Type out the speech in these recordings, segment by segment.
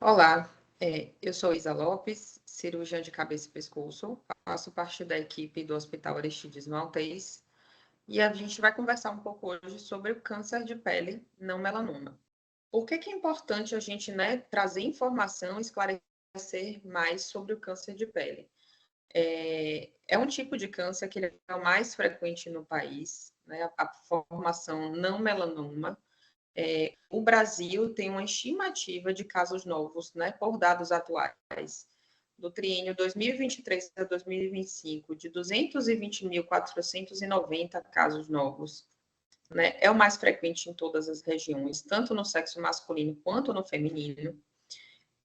Olá, eu sou Isa Lopes, cirurgiã de cabeça e pescoço, faço parte da equipe do Hospital Aristides Maltês e a gente vai conversar um pouco hoje sobre o câncer de pele não melanoma. Por que que é importante a gente, né, trazer informação e esclarecer mais sobre o câncer de pele? É um tipo de câncer que ele é o mais frequente no país, né, a formação não melanoma, o Brasil tem uma estimativa de casos novos, né, por dados atuais, do triênio 2023 a 2025, de 220.490 casos novos. Né? É o mais frequente em todas as regiões, tanto no sexo masculino quanto no feminino.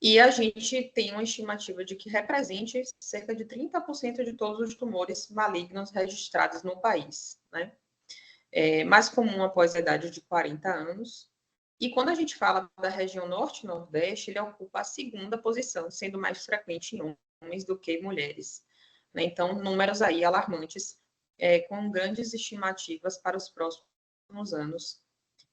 E a gente tem uma estimativa de que represente cerca de 30% de todos os tumores malignos registrados no país. Né? É mais comum após a idade de 40 anos. E quando a gente fala da região norte-nordeste, ele ocupa a segunda posição, sendo mais frequente em homens do que mulheres. Né? Então, números aí alarmantes, com grandes estimativas para os próximos anos.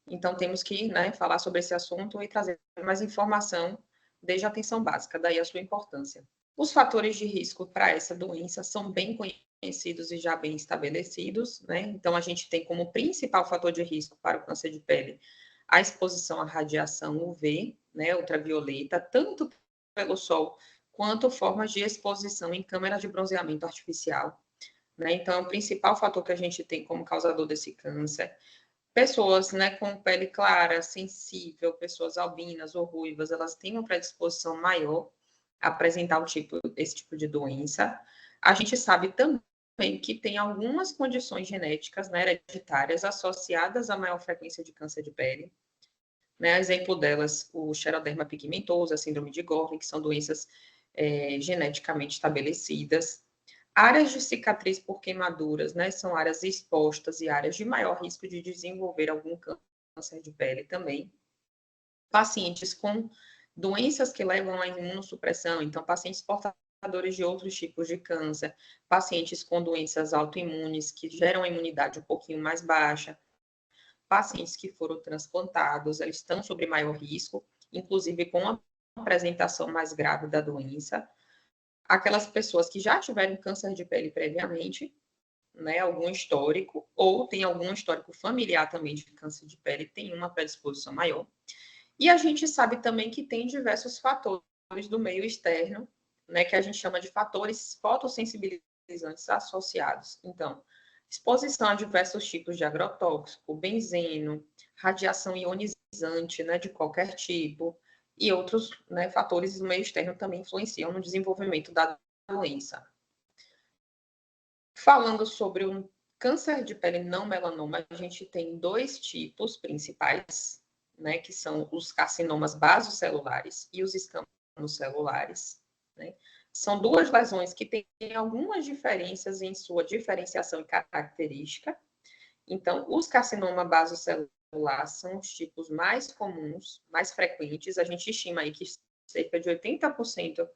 Então, temos que, né, falar sobre esse assunto e trazer mais informação desde a atenção básica, daí a sua importância. Os fatores de risco para essa doença são bem conhecidos e já bem estabelecidos, né? Então, a gente tem como principal fator de risco para o câncer de pele a exposição à radiação UV, né, ultravioleta, tanto pelo sol quanto formas de exposição em câmeras de bronzeamento artificial, né? Então, é o principal fator que a gente tem como causador desse câncer. Pessoas, né, com pele clara, sensível, pessoas albinas ou ruivas, elas têm uma predisposição maior a apresentar esse tipo de doença. A gente sabe também que tem algumas condições genéticas, né, hereditárias associadas à maior frequência de câncer de pele. Né? Exemplo delas, o xeroderma pigmentoso, a síndrome de Gorlin, que são doenças geneticamente estabelecidas. Áreas de cicatriz por queimaduras, né, são áreas expostas e áreas de maior risco de desenvolver algum câncer de pele também. Pacientes com doenças que levam à imunossupressão, então pacientes portadores de outros tipos de câncer, pacientes com doenças autoimunes que geram a imunidade um pouquinho mais baixa, pacientes que foram transplantados, eles estão sob maior risco, inclusive com a apresentação mais grave da doença. Aquelas pessoas que já tiveram câncer de pele previamente, né, algum histórico, ou tem algum histórico familiar também de câncer de pele, tem uma predisposição maior. E a gente sabe também que tem diversos fatores do meio externo, né, que a gente chama de fatores fotossensibilizantes associados. Então, exposição a diversos tipos de agrotóxico, benzeno, radiação ionizante, né, de qualquer tipo, e outros, né, fatores do meio externo também influenciam no desenvolvimento da doença. Falando sobre o câncer de pele não melanoma, a gente tem dois tipos principais, né, que são os carcinomas basocelulares e os escamocelulares, né? São duas lesões que têm algumas diferenças em sua diferenciação e característica. Então, os carcinomas basocelares são os tipos mais comuns, mais frequentes. A gente estima aí que cerca de 80%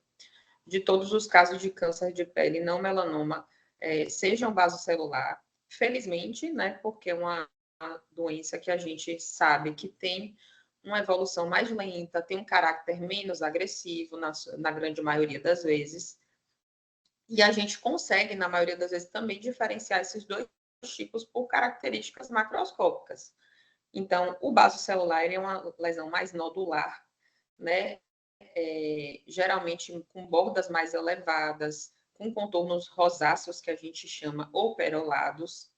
de todos os casos de câncer de pele não melanoma sejam basocelular. Felizmente, né, porque é uma doença que a gente sabe que tem uma evolução mais lenta, tem um caráter menos agressivo na grande maioria das vezes. E a gente consegue, na maioria das vezes, também diferenciar esses dois tipos por características macroscópicas. Então, o basocelular é uma lesão mais nodular, né? Geralmente com bordas mais elevadas, com contornos rosáceos, que a gente chama operolados.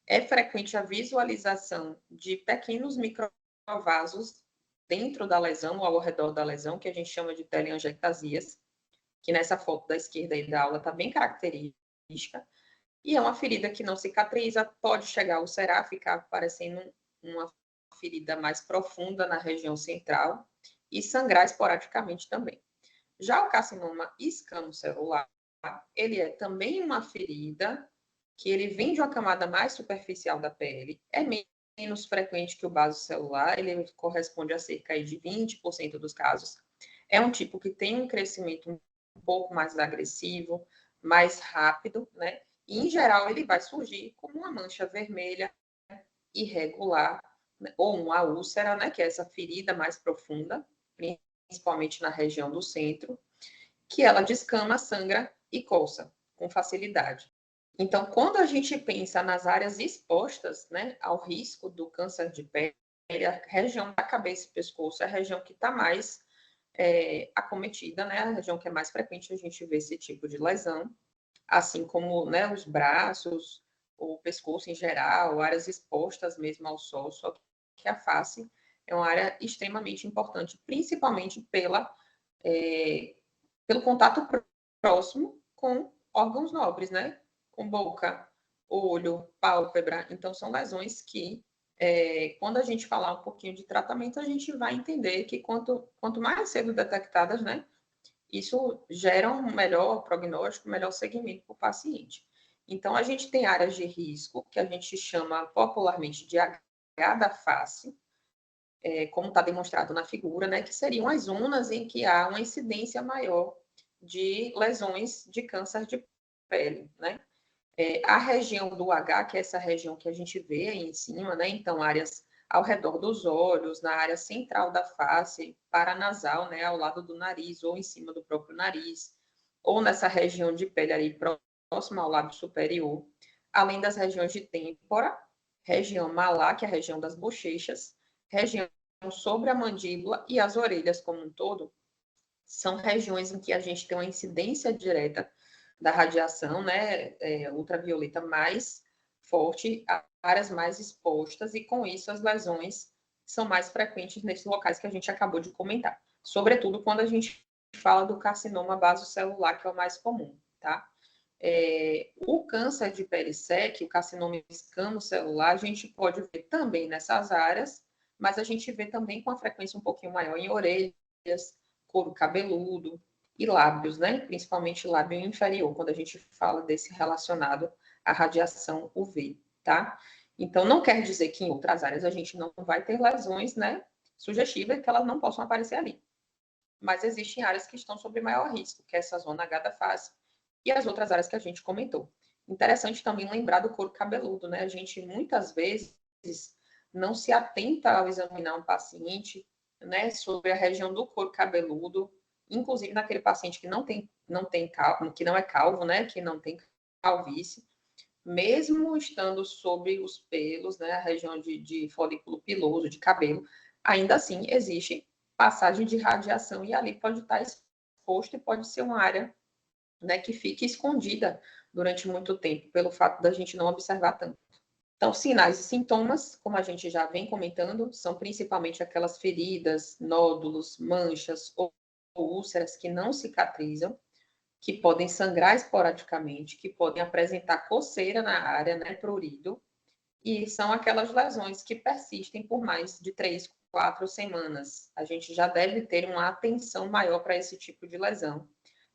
É frequente a visualização de pequenos microvasos dentro da lesão ou ao redor da lesão, que a gente chama de teleangiectasias, que nessa foto da esquerda aí da aula está bem característica. E é uma ferida que não cicatriza, pode chegar a ulcerar, ficar parecendo uma ferida mais profunda na região central e sangrar esporadicamente também. Já o carcinoma escamocelular, ele é também uma ferida que ele vem de uma camada mais superficial da pele, é menos frequente que o basocelular, ele corresponde a cerca de 20% dos casos. É um tipo que tem um crescimento um pouco mais agressivo, mais rápido, né? E, em geral, ele vai surgir como uma mancha vermelha irregular, né? Ou uma úlcera, né? Que é essa ferida mais profunda, principalmente na região do centro, que ela descama, sangra e coça com facilidade. Então, quando a gente pensa nas áreas expostas, né, ao risco do câncer de pele, a região da cabeça e pescoço é a região que está mais acometida, né, a região que é mais frequente a gente vê esse tipo de lesão, assim como, né, os braços, o pescoço em geral, áreas expostas mesmo ao sol, só que a face é uma área extremamente importante, principalmente pelo contato próximo com órgãos nobres, né? Com boca, olho, pálpebra. Então, são lesões que, quando a gente falar um pouquinho de tratamento, a gente vai entender que quanto mais cedo detectadas, né? Isso gera um melhor prognóstico, um melhor segmento para o paciente. Então, a gente tem áreas de risco, que a gente chama popularmente de H da face, como está demonstrado na figura, né, que seriam as zonas em que há uma incidência maior de lesões de câncer de pele, né? A região do H, que é essa região que a gente vê aí em cima, né? Então, áreas ao redor dos olhos, na área central da face, paranasal, né, ao lado do nariz ou em cima do próprio nariz, ou nessa região de pele ali próxima ao lábio superior, além das regiões de têmpora, região malar, que é a região das bochechas, região sobre a mandíbula e as orelhas como um todo, são regiões em que a gente tem uma incidência direta da radiação, né, ultravioleta mais forte, áreas mais expostas, e com isso as lesões são mais frequentes nesses locais que a gente acabou de comentar. Sobretudo quando a gente fala do carcinoma basocelular, que é o mais comum, tá? O câncer de pele seca, o carcinoma escamocelular, a gente pode ver também nessas áreas, mas a gente vê também com a frequência um pouquinho maior em orelhas, couro cabeludo e lábios, né? Principalmente lábio inferior, quando a gente fala desse relacionado à radiação UV, tá? Então, não quer dizer que em outras áreas a gente não vai ter lesões, né? Sugestivas que elas não possam aparecer ali. Mas existem áreas que estão sob maior risco, que é essa zona H da face e as outras áreas que a gente comentou. Interessante também lembrar do couro cabeludo, né? A gente muitas vezes não se atenta ao examinar um paciente, né, sobre a região do couro cabeludo, inclusive naquele paciente que que não é calvo, né, que não tem calvície, mesmo estando sobre os pelos, né, a região de folículo piloso, de cabelo, ainda assim existe passagem de radiação e ali pode estar exposto e pode ser uma área, né, que fique escondida durante muito tempo, pelo fato da gente não observar tanto. Então, sinais e sintomas, como a gente já vem comentando, são principalmente aquelas feridas, nódulos, manchas ou úlceras que não cicatrizam, que podem sangrar esporadicamente, que podem apresentar coceira na área, né, prurido, e são aquelas lesões que persistem por mais de 3, 4 semanas. A gente já deve ter uma atenção maior para esse tipo de lesão,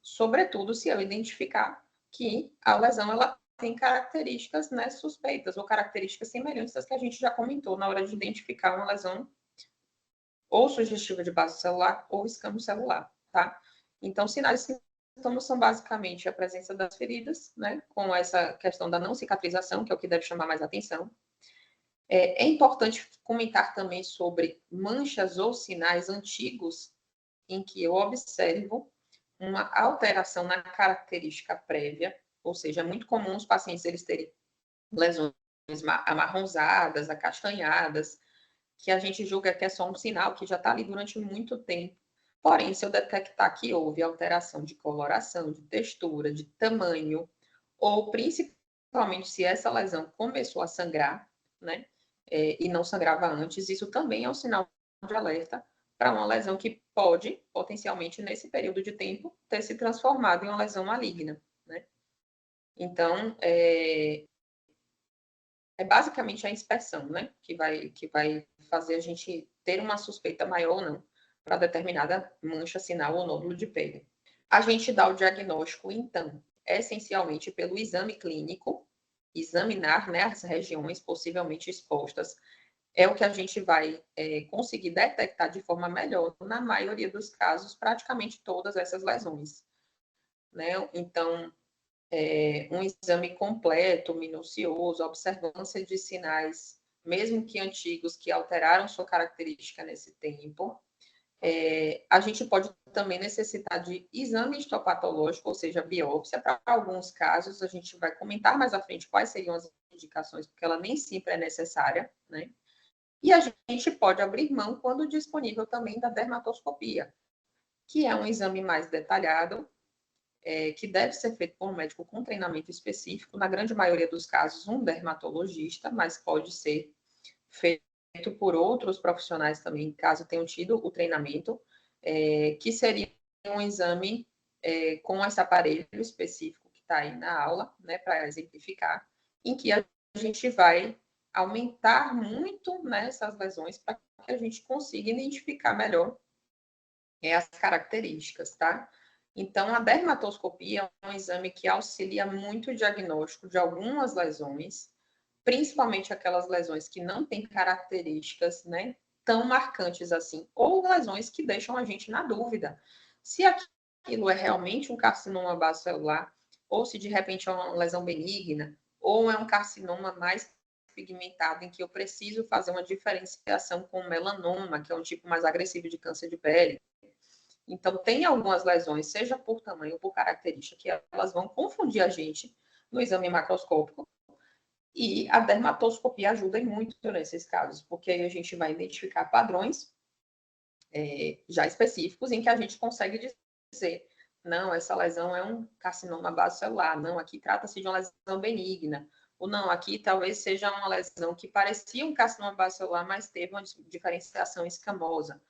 sobretudo se eu identificar que a lesão ela tem características, né, suspeitas ou características semelhantes às que a gente já comentou na hora de identificar uma lesão ou sugestiva de base celular ou escamo celular, tá? Então, sinais e sintomas são basicamente a presença das feridas, né, com essa questão da não cicatrização, que é o que deve chamar mais atenção. É importante comentar também sobre manchas ou sinais antigos em que eu observo uma alteração na característica prévia, ou seja, é muito comum os pacientes eles terem lesões amarronzadas, acastanhadas, que a gente julga que é só um sinal que já está ali durante muito tempo. Porém, se eu detectar que houve alteração de coloração, de textura, de tamanho, ou principalmente se essa lesão começou a sangrar, né, e não sangrava antes, isso também é um sinal de alerta para uma lesão que pode, potencialmente, nesse período de tempo, ter se transformado em uma lesão maligna, né? Então, é basicamente a inspeção, né, que vai fazer a gente ter uma suspeita maior ou não para determinada mancha, sinal ou nódulo de pele. A gente dá o diagnóstico, então, essencialmente pelo exame clínico, examinar, né, as regiões possivelmente expostas, é o que a gente vai conseguir detectar de forma melhor, na maioria dos casos, praticamente todas essas lesões, né? Então, um exame completo, minucioso, observância de sinais, mesmo que antigos, que alteraram sua característica nesse tempo, A gente pode também necessitar de exame histopatológico, ou seja, biópsia. Para alguns casos, a gente vai comentar mais à frente quais seriam as indicações, porque ela nem sempre é necessária, né? E a gente pode abrir mão, quando disponível, também da dermatoscopia, que é um exame mais detalhado, que deve ser feito por um médico com treinamento específico, na grande maioria dos casos, um dermatologista, mas pode ser feito por outros profissionais também, caso tenham tido o treinamento, que seria um exame com esse aparelho específico que está aí na aula, né, para exemplificar, em que a gente vai aumentar muito, né, essas lesões para que a gente consiga identificar melhor as características, tá? Então, a dermatoscopia é um exame que auxilia muito o diagnóstico de algumas lesões, principalmente aquelas lesões que não têm características, né, tão marcantes assim, ou lesões que deixam a gente na dúvida se aquilo é realmente um carcinoma basocelular, ou se de repente é uma lesão benigna, ou é um carcinoma mais pigmentado, em que eu preciso fazer uma diferenciação com melanoma, que é um tipo mais agressivo de câncer de pele. Então, tem algumas lesões, seja por tamanho ou por característica, que elas vão confundir a gente no exame macroscópico, e a dermatoscopia ajuda muito nesses casos, porque aí a gente vai identificar padrões já específicos em que a gente consegue dizer, não, essa lesão é um carcinoma basocelular, não, aqui trata-se de uma lesão benigna, ou não, aqui talvez seja uma lesão que parecia um carcinoma basocelular, mas teve uma diferenciação escamosa.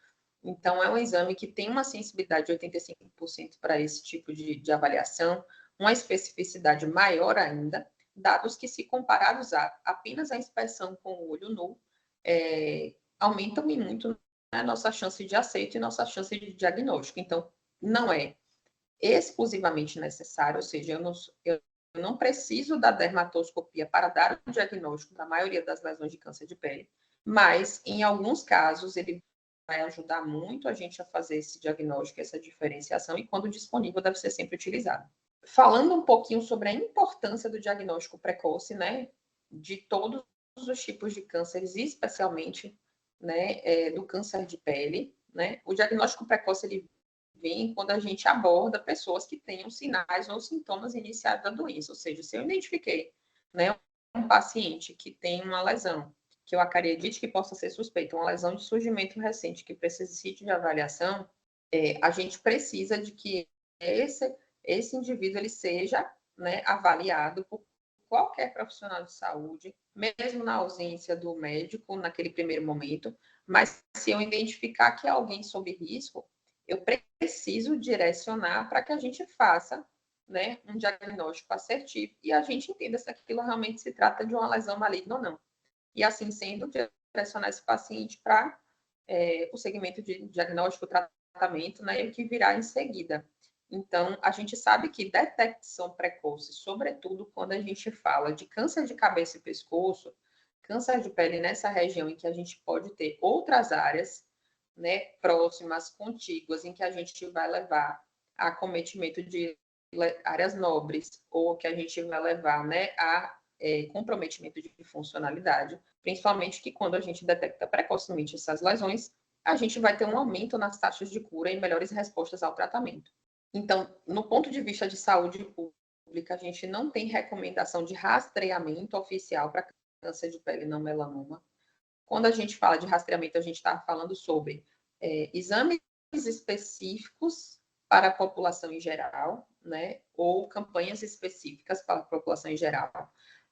Então, é um exame que tem uma sensibilidade de 85% para esse tipo de avaliação, uma especificidade maior ainda, dados que, se comparados apenas a inspeção com o olho nu, aumentam muito a nossa chance de aceito e nossa chance de diagnóstico. Então, não é exclusivamente necessário, ou seja, eu não preciso da dermatoscopia para dar o diagnóstico da maioria das lesões de câncer de pele, mas, em alguns casos, ele vai ajudar muito a gente a fazer esse diagnóstico, essa diferenciação, e, quando disponível, deve ser sempre utilizado. Falando um pouquinho sobre a importância do diagnóstico precoce, né, de todos os tipos de cânceres, especialmente, né, do câncer de pele, né, o diagnóstico precoce, ele vem quando a gente aborda pessoas que tenham sinais ou sintomas iniciais da doença, ou seja, se eu identifiquei, né, um paciente que tem uma lesão, que eu acredite que possa ser suspeita, uma lesão de surgimento recente que necessite de avaliação, a gente precisa de que esse indivíduo ele seja, né, avaliado por qualquer profissional de saúde, mesmo na ausência do médico naquele primeiro momento, mas se eu identificar que é alguém sob risco, eu preciso direcionar para que a gente faça, né, um diagnóstico assertivo e a gente entenda se aquilo realmente se trata de uma lesão maligna ou não. E, assim sendo, direcionar esse paciente para o segmento de diagnóstico, tratamento, né, e o que virá em seguida. Então, a gente sabe que detecção precoce, sobretudo quando a gente fala de câncer de cabeça e pescoço, câncer de pele nessa região em que a gente pode ter outras áreas, né, próximas, contíguas, em que a gente vai levar a acometimento de áreas nobres, ou que a gente vai levar, né, a comprometimento de funcionalidade, principalmente que, quando a gente detecta precocemente essas lesões, a gente vai ter um aumento nas taxas de cura e melhores respostas ao tratamento. Então, no ponto de vista de saúde pública, a gente não tem recomendação de rastreamento oficial para câncer de pele não melanoma. Quando a gente fala de rastreamento, a gente está falando sobre exames específicos para a população em geral, né, ou campanhas específicas para a população em geral,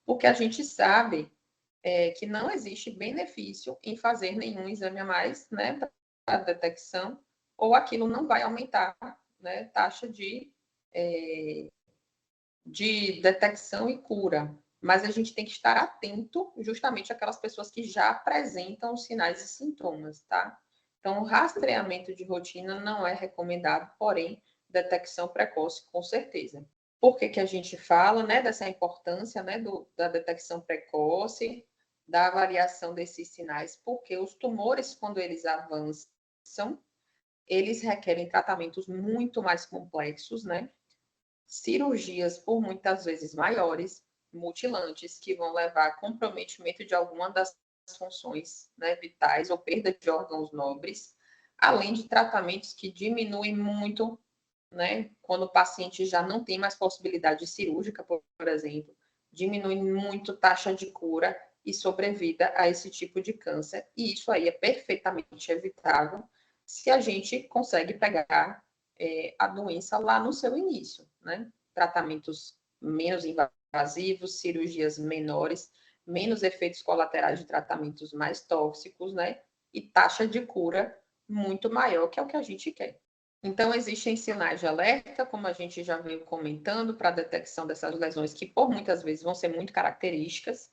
porque a gente sabe que não existe benefício em fazer nenhum exame a mais, né, para detecção, ou aquilo não vai aumentar, né, taxa de detecção e cura. Mas a gente tem que estar atento justamente àquelas pessoas que já apresentam sinais e sintomas, tá? Então, o rastreamento de rotina não é recomendado, porém, detecção precoce, com certeza. Por que a gente fala, né, dessa importância, né, da detecção precoce, da avaliação desses sinais? Porque os tumores, quando eles avançam, eles requerem tratamentos muito mais complexos, né? Cirurgias, por muitas vezes maiores, mutilantes, que vão levar a comprometimento de alguma das funções, né, vitais, ou perda de órgãos nobres, além de tratamentos que diminuem muito, né, quando o paciente já não tem mais possibilidade cirúrgica, por exemplo, diminui muito taxa de cura e sobrevida a esse tipo de câncer, e isso aí é perfeitamente evitável se a gente consegue pegar a doença lá no seu início, né? Tratamentos menos invasivos, cirurgias menores, menos efeitos colaterais de tratamentos mais tóxicos, né? E taxa de cura muito maior, que é o que a gente quer. Então, existem sinais de alerta, como a gente já veio comentando, para a detecção dessas lesões, que por muitas vezes vão ser muito características.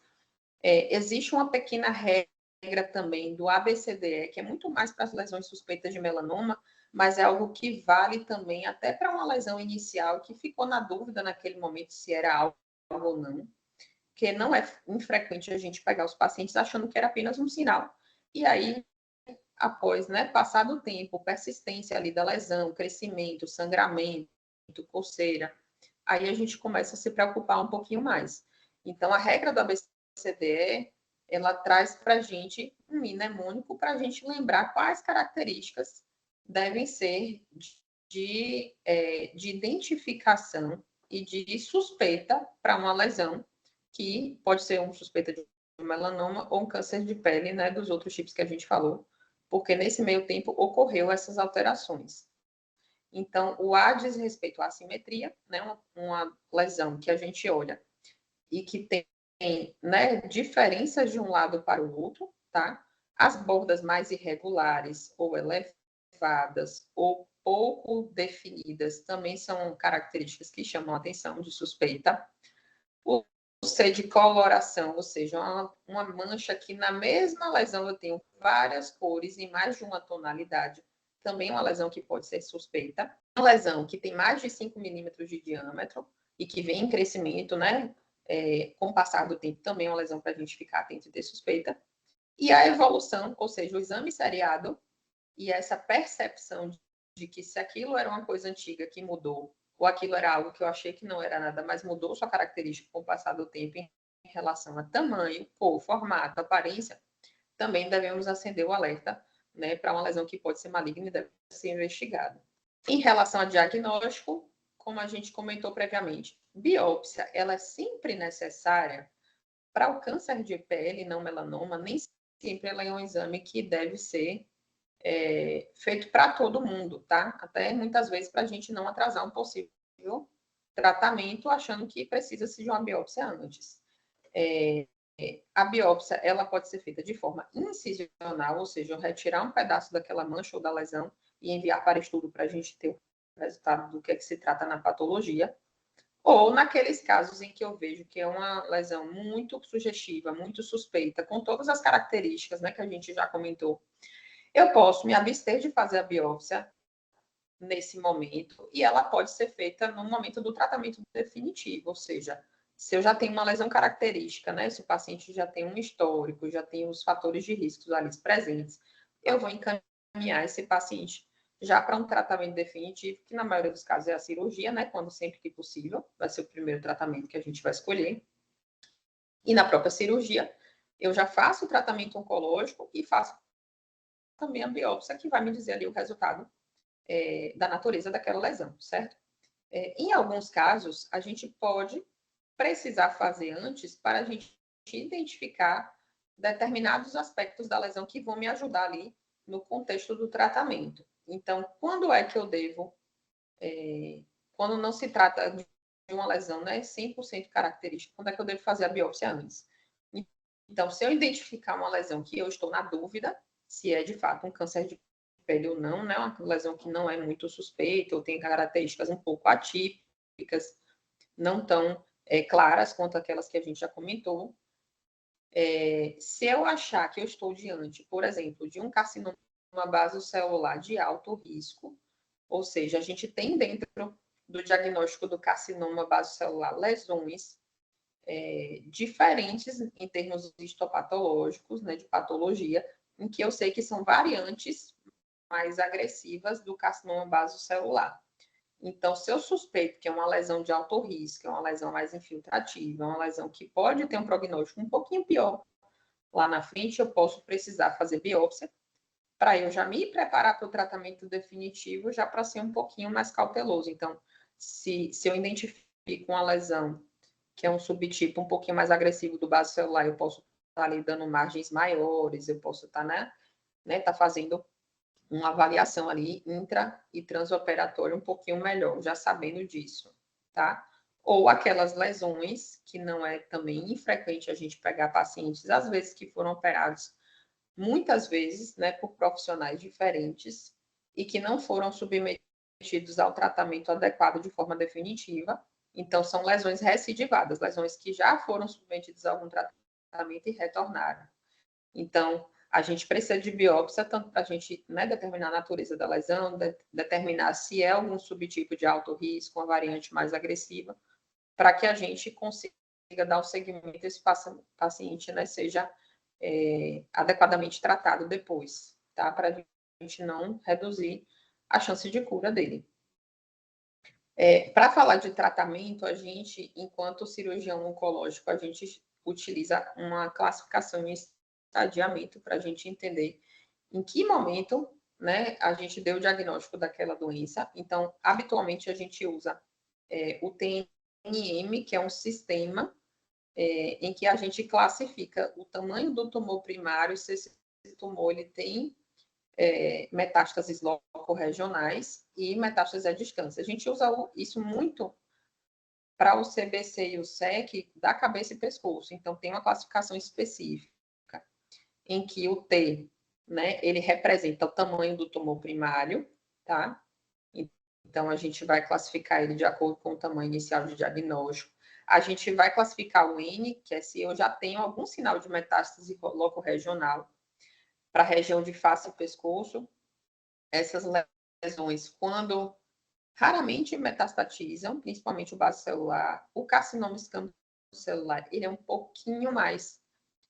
Existe uma pequena regra também do ABCDE, que é muito mais para as lesões suspeitas de melanoma, mas é algo que vale também até para uma lesão inicial que ficou na dúvida naquele momento se era algo ou não, porque não é infrequente a gente pegar os pacientes achando que era apenas um sinal, e aí, após, né, passado o tempo, persistência ali da lesão, crescimento, sangramento, coceira, aí a gente começa a se preocupar um pouquinho mais. Então, a regra do ABCDE, ela traz para a gente um mnemônico para a gente lembrar quais características devem ser de identificação e de suspeita para uma lesão, que pode ser uma suspeita de melanoma ou um câncer de pele, né, dos outros tipos que a gente falou, porque nesse meio tempo ocorreu essas alterações. Então, o A diz respeito à assimetria, né, uma lesão que a gente olha e que tem, né, diferenças de um lado para o outro, tá? As bordas mais irregulares ou elevadas ou pouco definidas também são características que chamam a atenção de suspeita. O C de coloração, ou seja, uma mancha que na mesma lesão eu tenho várias cores em mais de uma tonalidade, também é uma lesão que pode ser suspeita. Uma lesão que tem mais de 5 milímetros de diâmetro e que vem em crescimento, né? Com o passar do tempo, também é uma lesão para a gente ficar atento e ter suspeita. E a evolução, ou seja, o exame seriado e essa percepção de que se aquilo era uma coisa antiga que mudou, ou aquilo era algo que eu achei que não era nada, mas mudou sua característica com o passar do tempo em relação a tamanho, cor, formato, aparência, também devemos acender o alerta, né, para uma lesão que pode ser maligna e deve ser investigada. Em relação a diagnóstico, como a gente comentou previamente, biópsia, ela é sempre necessária para o câncer de pele, não melanoma, nem sempre ela é um exame que deve ser feito para todo mundo, tá? Até muitas vezes para a gente não atrasar um possível tratamento, achando que precisa-se de uma biópsia antes. A biópsia, ela pode ser feita de forma incisional, ou seja, eu retirar um pedaço daquela mancha ou da lesão e enviar para estudo para a gente ter o resultado do que é que se trata na patologia, ou naqueles casos em que eu vejo que é uma lesão muito sugestiva, muito suspeita, com todas as características, né, que a gente já comentou, eu posso me abster de fazer a biópsia nesse momento e ela pode ser feita no momento do tratamento definitivo, ou seja, se eu já tenho uma lesão característica, né, se o paciente já tem um histórico, já tem os fatores de risco ali presentes, eu vou encaminhar esse paciente já para um tratamento definitivo, que na maioria dos casos é a cirurgia, né, quando sempre que possível, vai ser o primeiro tratamento que a gente vai escolher. E na própria cirurgia, eu já faço o tratamento oncológico e faço também a biópsia, que vai me dizer ali o resultado da natureza daquela lesão, certo? Em alguns casos, a gente pode precisar fazer antes para a gente identificar determinados aspectos da lesão que vão me ajudar ali no contexto do tratamento. Então, quando é que eu devo, quando não se trata de uma lesão, né, 100% característica, quando é que eu devo fazer a biópsia antes? Então, se eu identificar uma lesão que eu estou na dúvida, se é de fato um câncer de pele ou não, né? Uma lesão que não é muito suspeita ou tem características um pouco atípicas, não tão claras quanto aquelas que a gente já comentou. Se eu achar que eu estou diante, por exemplo, de um carcinoma basocelular de alto risco, ou seja, a gente tem dentro do diagnóstico do carcinoma basocelular lesões diferentes em termos histopatológicos, né, de patologia, em que eu sei que são variantes mais agressivas do carcinoma basocelular. Então, se eu suspeito que é uma lesão de alto risco, é uma lesão mais infiltrativa, é uma lesão que pode ter um prognóstico um pouquinho pior lá na frente, eu posso precisar fazer biópsia para eu já me preparar para o tratamento definitivo, já para ser um pouquinho mais cauteloso. Então, se eu identifico uma lesão que é um subtipo um pouquinho mais agressivo do vaso celular, eu posso estar ali dando margens maiores, eu posso estar, tá fazendo uma avaliação ali intra e transoperatória um pouquinho melhor, já sabendo disso, tá? Ou aquelas lesões que não é também infrequente a gente pegar pacientes, às vezes que foram operados muitas vezes, né, por profissionais diferentes e que não foram submetidos ao tratamento adequado de forma definitiva. Então, são lesões recidivadas, lesões que já foram submetidas a algum tratamento e retornaram. Então, a gente precisa de biópsia, tanto para a gente, né, determinar a natureza da lesão, determinar se é algum subtipo de alto risco, uma variante mais agressiva, para que a gente consiga dar o segmento esse paciente, né, seja adequadamente tratado depois, tá? Para a gente não reduzir a chance de cura dele. Para falar de tratamento, a gente, enquanto cirurgião oncológico, a gente utiliza uma classificação em estadiamento para a gente entender em que momento, né, a gente deu o diagnóstico daquela doença. Então, habitualmente a gente usa o TNM, que é um sistema em que a gente classifica o tamanho do tumor primário, se esse tumor ele tem metástases locorregionais e metástases à distância. A gente usa isso muito para o CBC e o SEC da cabeça e pescoço. Então, tem uma classificação específica em que o T, né, ele representa o tamanho do tumor primário, tá? Então, a gente vai classificar ele de acordo com o tamanho inicial de diagnóstico. A gente vai classificar o N, que é se eu já tenho algum sinal de metástase locorregional para a região de face e pescoço. Essas lesões, quando raramente metastatizam, principalmente o vaso celular, o carcinoma celular, ele é um pouquinho mais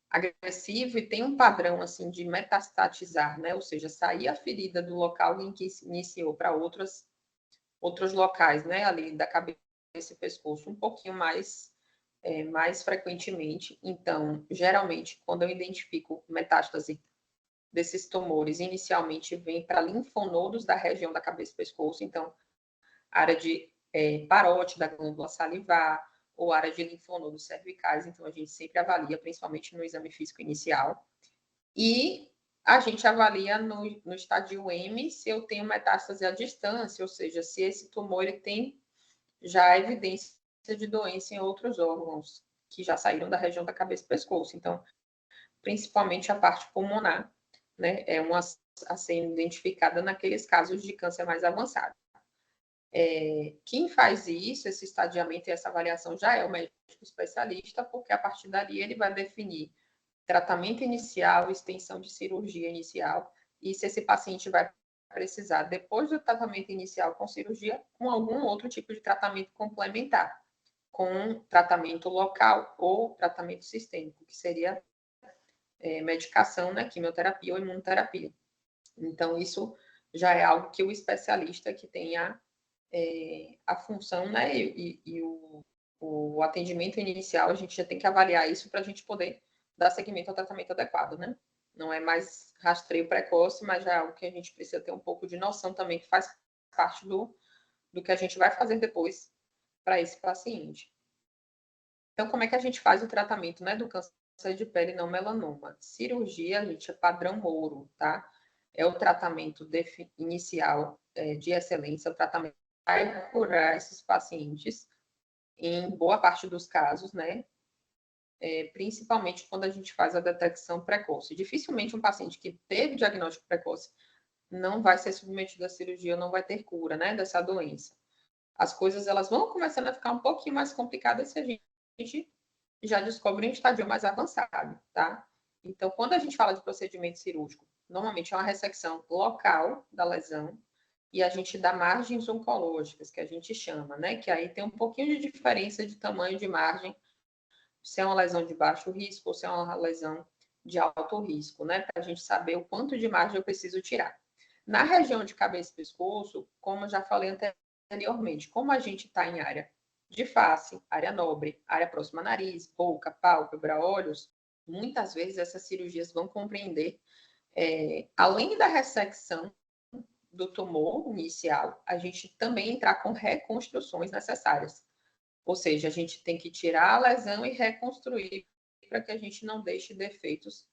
agressivo e tem um padrão assim de metastatizar, né? Ou seja, sair a ferida do local em que se iniciou para outros locais, né? Ali da cabeça e pescoço, um pouquinho mais frequentemente. Então, geralmente, quando eu identifico metástase desses tumores, inicialmente vem para linfonodos da região da cabeça e pescoço, então, área de parótide da glândula salivar, ou área de linfonodos cervicais, então a gente sempre avalia, principalmente no exame físico inicial. E a gente avalia no estádio M se eu tenho metástase à distância, ou seja, se esse tumor ele tem já evidência de doença em outros órgãos que já saíram da região da cabeça e pescoço. Então, principalmente a parte pulmonar, né, é uma a ser identificada naqueles casos de câncer mais avançado. Quem faz isso, esse estadiamento e essa avaliação já é o médico especialista, porque a partir dali ele vai definir tratamento inicial, extensão de cirurgia inicial, e se esse paciente vai precisar, depois do tratamento inicial com cirurgia, com algum outro tipo de tratamento complementar, com tratamento local ou tratamento sistêmico, que seria medicação, né, quimioterapia ou imunoterapia. Então, isso já é algo que o especialista que tem a função, né, e o atendimento inicial, a gente já tem que avaliar isso para a gente poder dar seguimento ao tratamento adequado, né? Não é mais rastreio precoce, mas já é algo que a gente precisa ter um pouco de noção também, que faz parte do que a gente vai fazer depois para esse paciente. Então, como é que a gente faz o tratamento, né, do câncer de pele não melanoma? Cirurgia, gente, é padrão ouro, tá? É o tratamento inicial de excelência, o tratamento vai curar esses pacientes em boa parte dos casos, né? Principalmente quando a gente faz a detecção precoce. Dificilmente um paciente que teve diagnóstico precoce não vai ser submetido à cirurgia, não vai ter cura, né, dessa doença. As coisas elas vão começando a ficar um pouquinho mais complicadas se a gente já descobre um estadio mais avançado, tá? Então, quando a gente fala de procedimento cirúrgico, normalmente é uma ressecção local da lesão e a gente dá margens oncológicas, que a gente chama, né? Que aí tem um pouquinho de diferença de tamanho de margem, se é uma lesão de baixo risco ou se é uma lesão de alto risco, né? Para a gente saber o quanto de margem eu preciso tirar. Na região de cabeça e pescoço, como eu já falei anteriormente, como a gente está em área de face, área nobre, área próxima a nariz, boca, pálpebra, olhos, muitas vezes essas cirurgias vão compreender Além da ressecção do tumor inicial, a gente também entrar com reconstruções necessárias. Ou seja, a gente tem que tirar a lesão e reconstruir para que a gente não deixe defeitos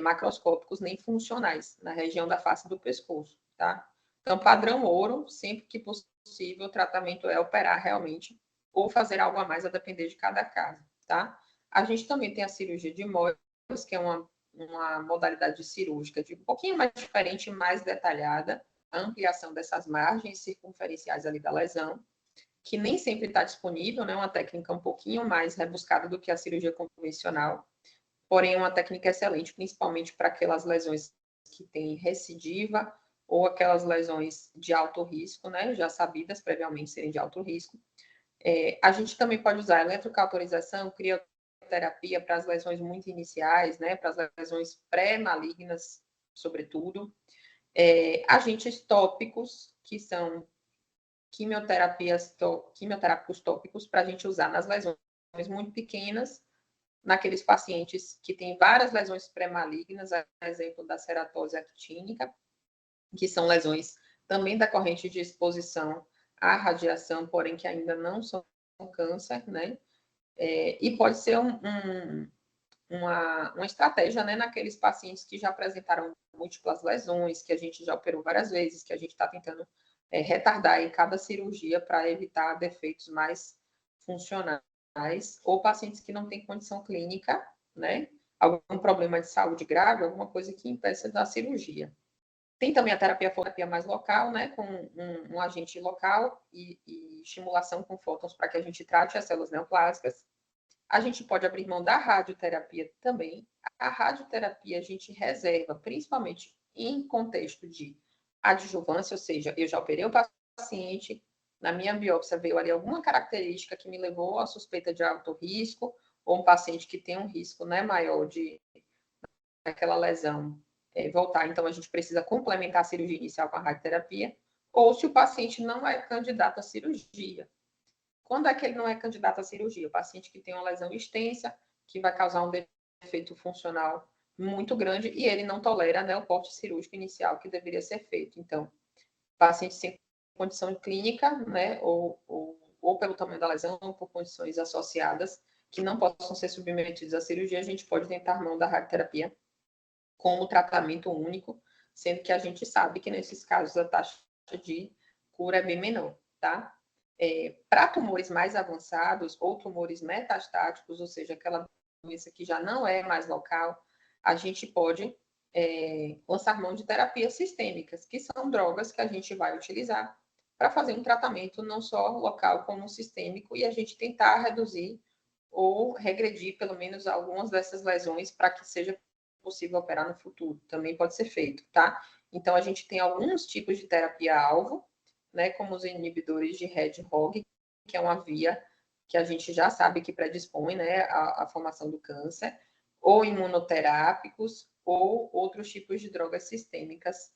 macroscópicos nem funcionais na região da face do pescoço, tá? Então, padrão ouro, sempre que possível, o tratamento é operar realmente ou fazer algo a mais a depender de cada caso, tá? A gente também tem a cirurgia de Moyers, que é uma modalidade cirúrgica de um pouquinho mais diferente, mais detalhada, a ampliação dessas margens circunferenciais ali da lesão, que nem sempre está disponível, né? Uma técnica um pouquinho mais rebuscada do que a cirurgia convencional, porém uma técnica excelente, principalmente para aquelas lesões que têm recidiva ou aquelas lesões de alto risco, né? Já sabidas previamente serem de alto risco. A gente também pode usar eletrocauterização, crioterapia para as lesões muito iniciais, né? Para as lesões pré-malignas, sobretudo. Agentes tópicos, que são quimioterápicos tópicos, para a gente usar nas lesões muito pequenas, naqueles pacientes que têm várias lesões pré-malignas, a exemplo da ceratose actínica, que são lesões também decorrentes de exposição à radiação, porém que ainda não são câncer, né? E pode ser uma estratégia, né, naqueles pacientes que já apresentaram múltiplas lesões, que a gente já operou várias vezes, que a gente está tentando retardar em cada cirurgia para evitar defeitos mais funcionais, ou pacientes que não têm condição clínica, né, algum problema de saúde grave, alguma coisa que impeça da cirurgia. Tem também a terapia mais local, né, com um agente local e estimulação com fótons para que a gente trate as células neoplásicas. A gente pode abrir mão da radioterapia também. A radioterapia a gente reserva, principalmente em contexto de adjuvância, ou seja, eu já operei o paciente, na minha biópsia veio ali alguma característica que me levou à suspeita de alto risco, ou um paciente que tem um risco, né, maior de aquela lesão voltar, então a gente precisa complementar a cirurgia inicial com a radioterapia, ou se o paciente não é candidato à cirurgia. Quando é que ele não é candidato à cirurgia? O paciente que tem uma lesão extensa, que vai causar um defeito funcional muito grande e ele não tolera, né, o corte cirúrgico inicial que deveria ser feito. Então, paciente sem condição clínica, né, ou pelo tamanho da lesão, ou por condições associadas, que não possam ser submetidos à cirurgia, a gente pode tentar mão da radioterapia como tratamento único, sendo que a gente sabe que nesses casos a taxa de cura é bem menor, tá? Para tumores mais avançados ou tumores metastáticos, ou seja, aquela doença que já não é mais local, a gente pode lançar mão de terapias sistêmicas, que são drogas que a gente vai utilizar para fazer um tratamento não só local como sistêmico e a gente tentar reduzir ou regredir pelo menos algumas dessas lesões para que seja possível operar no futuro. Também pode ser feito, tá? Então a gente tem alguns tipos de terapia-alvo, né, como os inibidores de RED-ROG, que é uma via que a gente já sabe que predispõe, né, à formação do câncer, ou imunoterápicos, ou outros tipos de drogas sistêmicas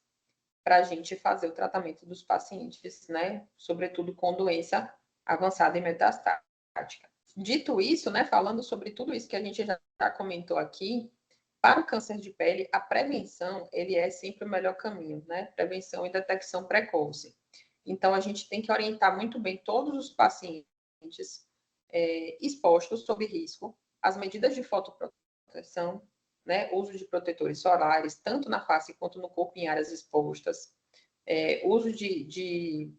para a gente fazer o tratamento dos pacientes, né, sobretudo com doença avançada e metastática. Dito isso, né, falando sobre tudo isso que a gente já comentou aqui, para o câncer de pele, a prevenção, ele é sempre o melhor caminho, né? Prevenção e detecção precoce. Então, a gente tem que orientar muito bem todos os pacientes expostos sob risco, as medidas de fotoproteção, né? Uso de protetores solares, tanto na face quanto no corpo em áreas expostas, uso de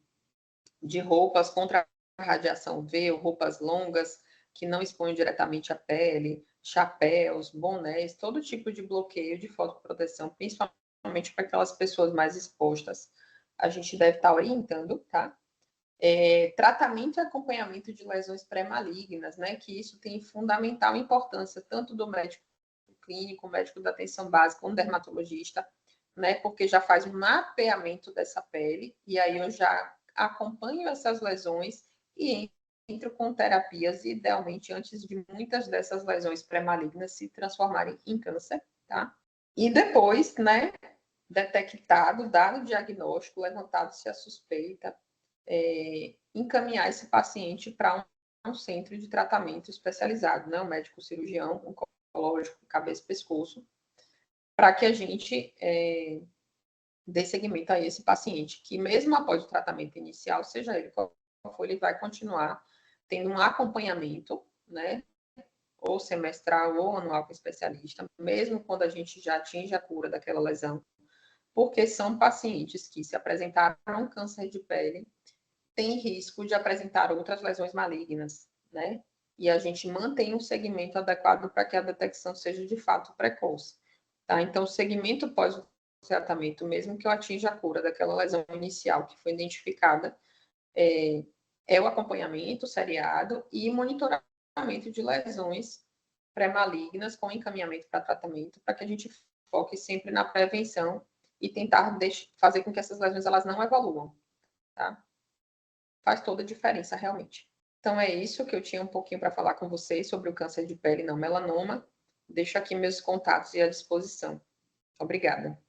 roupas contra a radiação UV, roupas longas que não expõem diretamente a pele, chapéus, bonés, todo tipo de bloqueio de fotoproteção, principalmente para aquelas pessoas mais expostas. A gente deve estar orientando, tá? Tratamento e acompanhamento de lesões pré-malignas, né? Que isso tem fundamental importância, tanto do médico clínico, médico da atenção básica, como dermatologista, né? Porque já faz um mapeamento dessa pele, e aí eu já acompanho essas lesões e entro com terapias, idealmente antes de muitas dessas lesões pré-malignas se transformarem em câncer, tá? E depois, né, detectado, dado o diagnóstico, levantado-se a suspeita, encaminhar esse paciente para um centro de tratamento especializado, né, um médico cirurgião, oncológico, cabeça e pescoço, para que a gente dê seguimento a esse paciente, que mesmo após o tratamento inicial, seja ele qual for, ele vai continuar tendo um acompanhamento, né, ou semestral ou anual com especialista, mesmo quando a gente já atinge a cura daquela lesão, porque são pacientes que se apresentaram câncer de pele, têm risco de apresentar outras lesões malignas, né? E a gente mantém um segmento adequado para que a detecção seja de fato precoce, tá? Então, o segmento pós-tratamento, mesmo que eu atinja a cura daquela lesão inicial que foi identificada, é o acompanhamento seriado e monitoramento de lesões pré-malignas com encaminhamento para tratamento, para que a gente foque sempre na prevenção e tentar fazer com que essas lesões elas não evoluam, tá? Faz toda a diferença, realmente. Então, é isso que eu tinha um pouquinho para falar com vocês sobre o câncer de pele não melanoma. Deixo aqui meus contatos e à disposição. Obrigada.